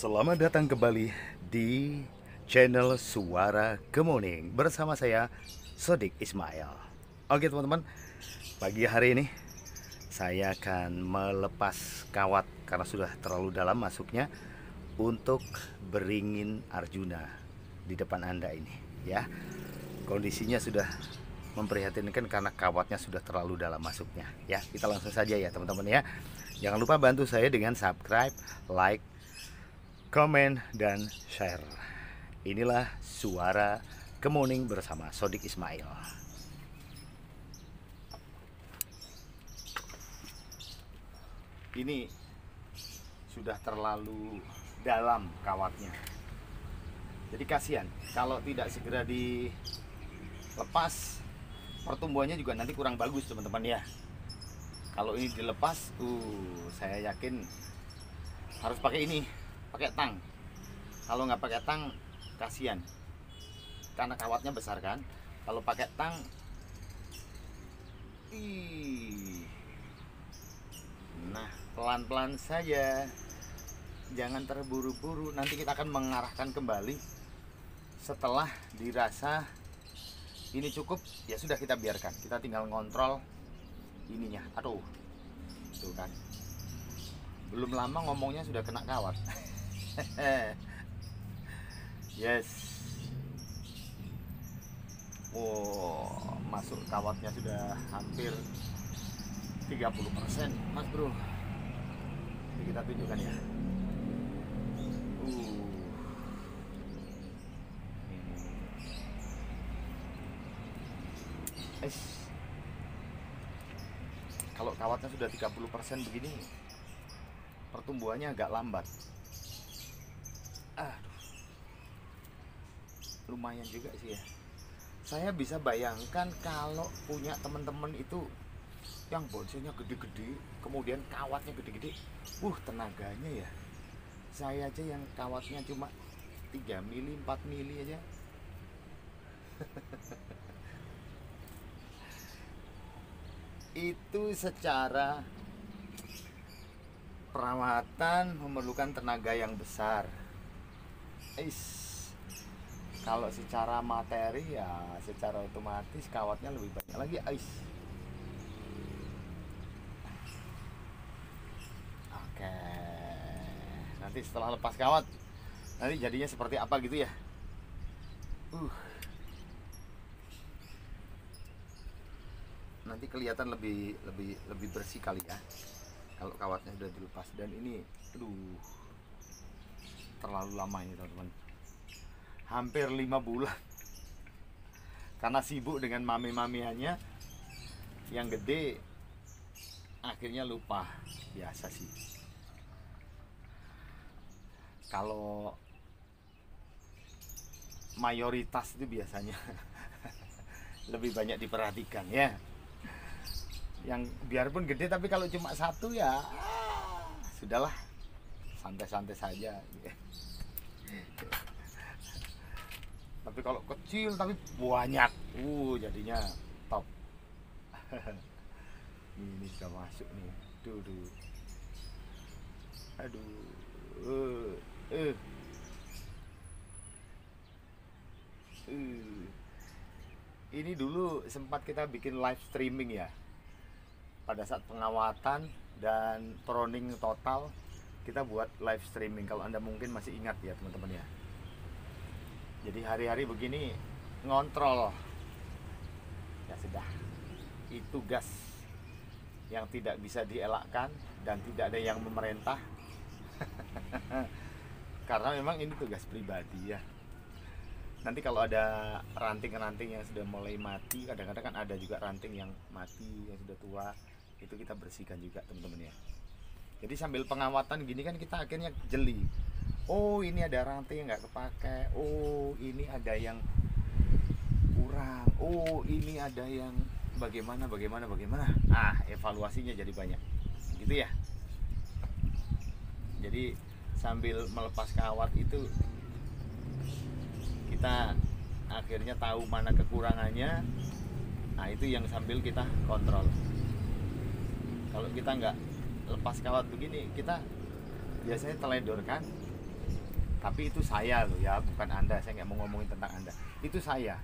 Selamat datang kembali di channel Suara Kemuning bersama saya Sodik Ismail. Oke teman-teman, pagi hari ini saya akan melepas kawat karena sudah terlalu dalam masuknya untuk beringin Arjuna di depan Anda ini ya. Kondisinya sudah memprihatinkan karena kawatnya sudah terlalu dalam masuknya ya. Kita langsung saja ya teman-teman ya. Jangan lupa bantu saya dengan subscribe, like, komen, dan share. Inilah Suara Kemuning bersama Sodik Ismail. Ini sudah terlalu dalam kawatnya. Jadi kasihan kalau tidak segera dilepas, pertumbuhannya juga nanti kurang bagus teman-teman ya. Kalau ini dilepas, saya yakin harus pakai ini, pakai tang. Kalau nggak pakai tang, kasihan karena kawatnya besar kan. Kalau pakai tang, nah pelan-pelan saja, jangan terburu-buru. Nanti kita akan mengarahkan kembali setelah dirasa ini cukup. Ya sudah, kita biarkan, kita tinggal ngontrol ininya. Aduh, tuh kan, belum lama ngomongnya sudah kena kawat. Yes. Wow, masuk kawatnya sudah hampir 30%, Mas Bro. Jadi kita tunjukkan ya. Kalau kawatnya sudah 30% begini, pertumbuhannya agak lambat. Aduh, lumayan juga sih ya. Saya bisa bayangkan kalau punya teman-teman itu yang bonsainya gede-gede, kemudian kawatnya gede-gede, tenaganya ya. Saya aja yang kawatnya cuma 3 mili, 4 mili aja. Itu secara perawatan memerlukan tenaga yang besar. Kalau secara materi ya secara otomatis kawatnya lebih banyak lagi. Oke, nanti setelah lepas kawat nanti jadinya seperti apa gitu ya. Nanti kelihatan lebih bersih kali ya kalau kawatnya sudah dilepas. Dan ini terlalu lama ini teman-teman, hampir 5 bulan karena sibuk dengan mami-mamiannya yang gede, akhirnya lupa. Biasa sih kalau mayoritas itu biasanya lebih banyak diperhatikan ya. Yang biarpun gede, tapi kalau cuma satu ya sudahlah, santai-santai saja. Tapi kalau kecil tapi banyak, jadinya top. Ini sudah masuk nih. Ini dulu sempat kita bikin live streaming ya. Pada saat pengawatan dan proning total, kita buat live streaming. Kalau Anda mungkin masih ingat ya teman-teman ya. Jadi hari-hari begini ngontrol. Ya sudah, itu tugas yang tidak bisa dielakkan dan tidak ada yang memerintah. Karena memang ini tugas pribadi ya. Nanti kalau ada ranting-ranting yang sudah mulai mati, kadang-kadang kan ada juga ranting yang mati, yang sudah tua, itu kita bersihkan juga teman-teman ya. Jadi sambil pengawatan gini kan kita akhirnya jeli. Ini ada ranting yang nggak kepake. Ini ada yang kurang. Ini ada yang bagaimana. Evaluasinya jadi banyak, gitu ya. Jadi sambil melepas kawat itu kita akhirnya tahu mana kekurangannya. Nah itu yang sambil kita kontrol. Kalau kita nggak lepas kawat begini, kita biasanya teledor kan, Tapi itu saya loh ya, bukan Anda. Saya nggak mau ngomongin tentang Anda. Itu saya.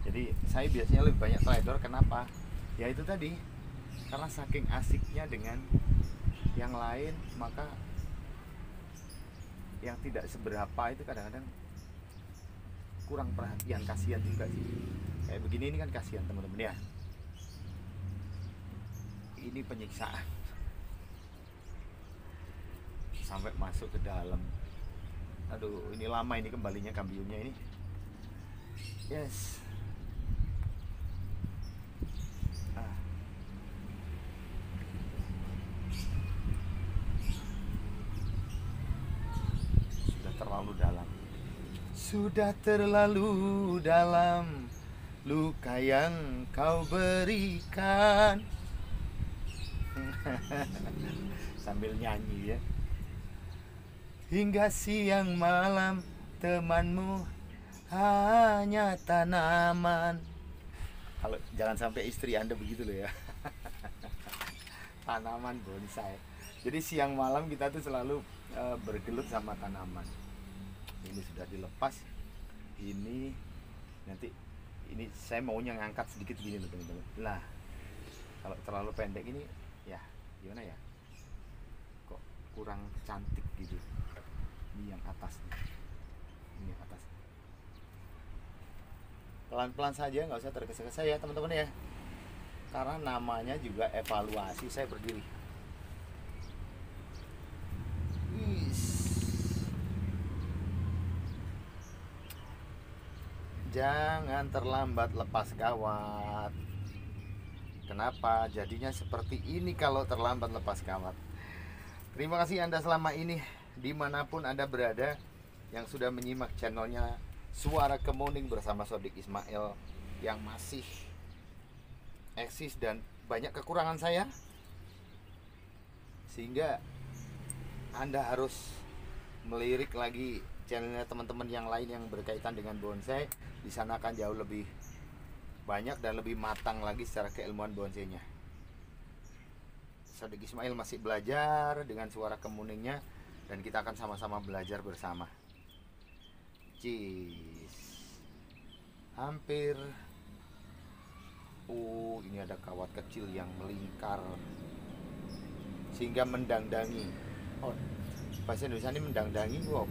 Jadi saya biasanya lebih banyak teledor. Kenapa? Ya itu tadi, karena saking asiknya dengan yang lain, maka yang tidak seberapa itu kadang-kadang kurang perhatian. Kasihan juga sih. Kayak begini ini kan kasihan teman-teman ya. Ini penyiksaan sampai masuk ke dalam. Aduh, ini lama ini kembalinya kambiumnya ini. Yes. Sudah terlalu dalam. Sudah terlalu dalam luka yang kau berikan. Sambil nyanyi ya. Hingga siang malam temanmu hanya tanaman. Kalau jangan sampai istri Anda begitu loh ya. Tanaman bonsai. Jadi siang malam kita tuh selalu bergelut sama tanaman. Ini sudah dilepas. Ini nanti ini saya maunya ngangkat sedikit gini loh teman-teman. Nah, kalau terlalu pendek ini ya gimana ya? Kok kurang cantik gitu. Ini yang atas, ini yang atas. Pelan-pelan saja, nggak usah tergesa-gesa ya teman-teman ya, karena namanya juga evaluasi. Saya berdiri. Jangan terlambat lepas kawat. Kenapa jadinya seperti ini kalau terlambat lepas kawat? Terima kasih Anda selama ini dimanapun Anda berada yang sudah menyimak channelnya Suara Kemuning bersama Sodik Ismail, yang masih eksis dan banyak kekurangan saya, sehingga Anda harus melirik lagi channelnya teman-teman yang lain yang berkaitan dengan bonsai. Di sana akan jauh lebih banyak dan lebih matang lagi secara keilmuan bonsainya. Sodik Ismail masih belajar dengan Suara Kemuningnya, dan kita akan sama-sama belajar bersama. Cheese. Hampir. Ini ada kawat kecil yang melingkar sehingga mendangdangi. Oh, bahasa Indonesia ini mendangdangi. Wow.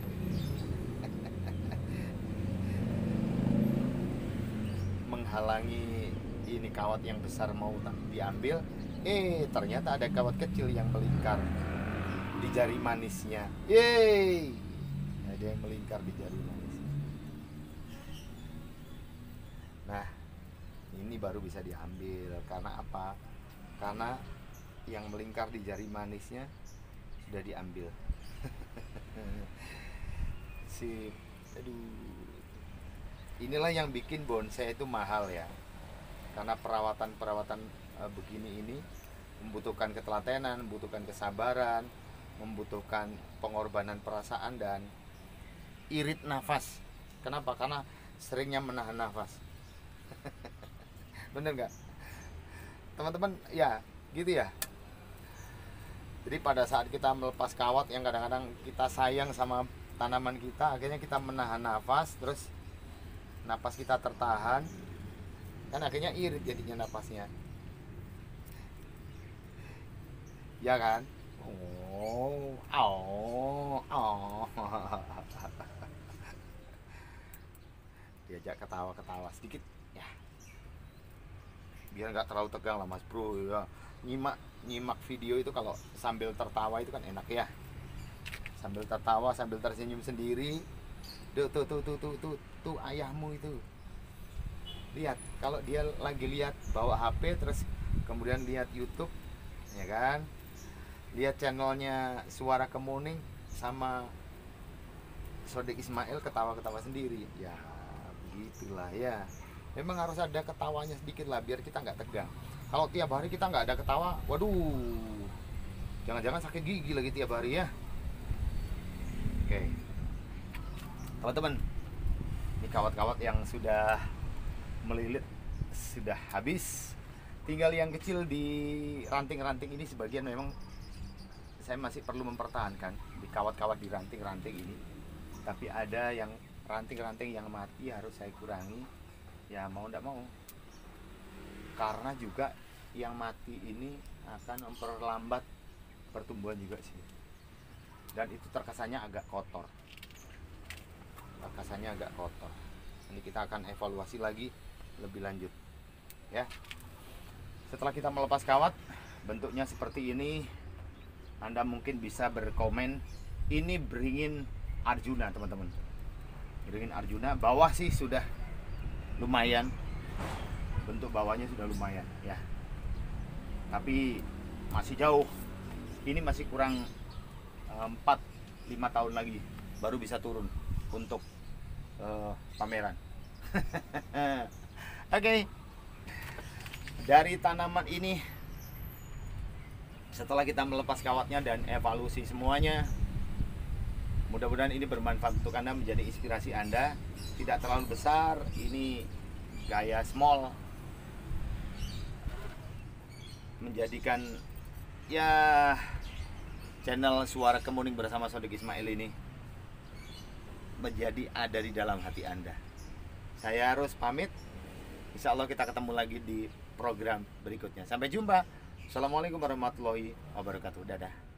Menghalangi ini kawat yang besar mau diambil. Ternyata ada kawat kecil yang melingkar di jari manisnya. Yeay, ada yang melingkar di jari manisnya. Nah, ini baru bisa diambil. Karena apa? Karena yang melingkar di jari manisnya sudah diambil. Sip. Aduh. Inilah yang bikin bonsai itu mahal ya. Karena perawatan begini ini membutuhkan ketelatenan, membutuhkan kesabaran, membutuhkan pengorbanan perasaan dan irit nafas. Kenapa? Karena seringnya menahan nafas. Bener nggak teman-teman? Ya gitu ya. Jadi pada saat kita melepas kawat yang kadang-kadang kita sayang sama tanaman kita, akhirnya kita menahan nafas, terus napas kita tertahan, kan akhirnya irit jadinya napasnya, ya kan? Diajak ketawa-ketawa sedikit ya, biar nggak terlalu tegang lah Mas Bro ya. Nyimak video itu kalau sambil tertawa itu kan enak ya, sambil tertawa sambil tersenyum sendiri. Tuh ayahmu itu, lihat kalau dia lagi lihat bawa HP terus kemudian lihat YouTube ya kan, lihat channelnya Suara Kemuning sama Sodik Ismail ketawa-ketawa sendiri ya, begitulah ya. Memang harus ada ketawanya sedikit lah biar kita nggak tegang. Kalau tiap hari kita nggak ada ketawa, waduh, jangan-jangan sakit gigi lagi tiap hari ya. Oke teman-teman, ini kawat-kawat yang sudah melilit sudah habis, tinggal yang kecil di ranting-ranting ini. Sebagian memang saya masih perlu mempertahankan di kawat-kawat di ranting-ranting ini. Tapi ada yang ranting-ranting yang mati harus saya kurangi, ya mau tidak mau, karena juga yang mati ini akan memperlambat pertumbuhan juga sih, dan itu terkesannya agak kotor. Ini kita akan evaluasi lagi lebih lanjut ya. Setelah kita melepas kawat, bentuknya seperti ini. Anda mungkin bisa berkomen, ini beringin Arjuna teman-teman. Beringin Arjuna, bawah sih sudah lumayan, bentuk bawahnya sudah lumayan ya, tapi masih jauh. Ini masih kurang 4-5 tahun lagi baru bisa turun untuk pameran. Oke. Dari tanaman ini, setelah kita melepas kawatnya dan evaluasi semuanya, mudah-mudahan ini bermanfaat untuk Anda, menjadi inspirasi Anda. Tidak terlalu besar, ini gaya small, menjadikan ya channel Suara Kemuning bersama Sodik Ismail ini menjadi ada di dalam hati Anda. Saya harus pamit. Insya Allah kita ketemu lagi di program berikutnya. Sampai jumpa. Assalamualaikum warahmatullahi wabarakatuh. Dadah.